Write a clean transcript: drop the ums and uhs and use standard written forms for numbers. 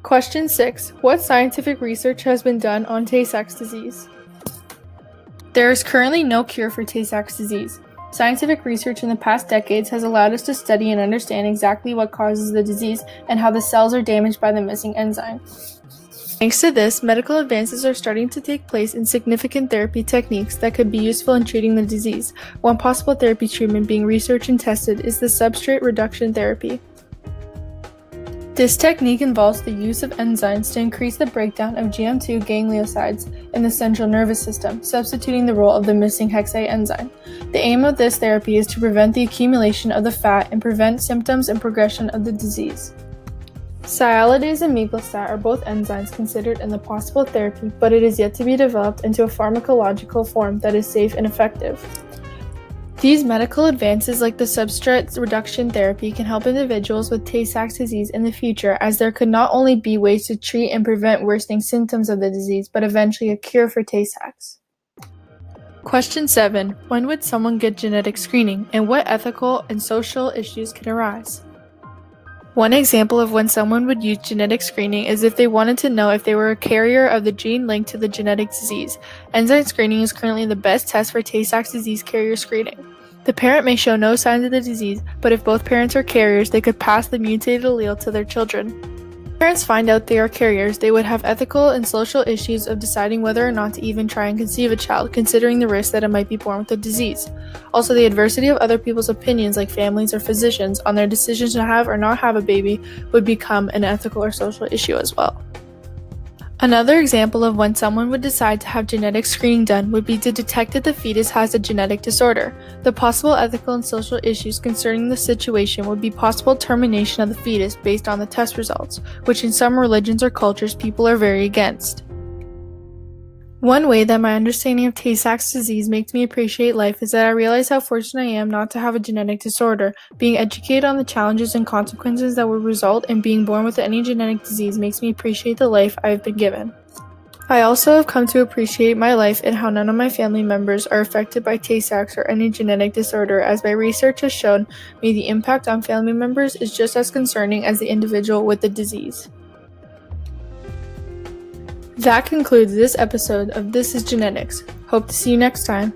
Question 6. What scientific research has been done on Tay-Sachs disease? There is currently no cure for Tay-Sachs disease. Scientific research in the past decades has allowed us to study and understand exactly what causes the disease and how the cells are damaged by the missing enzyme. Thanks to this, medical advances are starting to take place in significant therapy techniques that could be useful in treating the disease. One possible therapy treatment being researched and tested is the substrate reduction therapy. This technique involves the use of enzymes to increase the breakdown of GM2 gangliosides in the central nervous system, substituting the role of the missing hexase enzyme. The aim of this therapy is to prevent the accumulation of the fat and prevent symptoms and progression of the disease. Sialidase and miglustat are both enzymes considered in the possible therapy, but it is yet to be developed into a pharmacological form that is safe and effective. These medical advances like the substrate reduction therapy can help individuals with Tay-Sachs disease in the future, as there could not only be ways to treat and prevent worsening symptoms of the disease, but eventually a cure for Tay-Sachs. Question 7. When would someone get genetic screening, and what ethical and social issues can arise? One example of when someone would use genetic screening is if they wanted to know if they were a carrier of the gene linked to the genetic disease. Enzyme screening is currently the best test for Tay-Sachs disease carrier screening. The parent may show no signs of the disease, but if both parents are carriers, they could pass the mutated allele to their children. If parents find out they are carriers, they would have ethical and social issues of deciding whether or not to even try and conceive a child, considering the risk that it might be born with the disease. Also, the adversity of other people's opinions, like families or physicians, on their decision to have or not have a baby would become an ethical or social issue as well. Another example of when someone would decide to have genetic screening done would be to detect that the fetus has a genetic disorder. The possible ethical and social issues concerning the situation would be possible termination of the fetus based on the test results, which in some religions or cultures people are very against. One way that my understanding of Tay-Sachs disease makes me appreciate life is that I realize how fortunate I am not to have a genetic disorder. Being educated on the challenges and consequences that would result in being born with any genetic disease makes me appreciate the life I have been given. I also have come to appreciate my life and how none of my family members are affected by Tay-Sachs or any genetic disorder, as my research has shown me the impact on family members is just as concerning as the individual with the disease. That concludes this episode of This is Genetics. Hope to see you next time.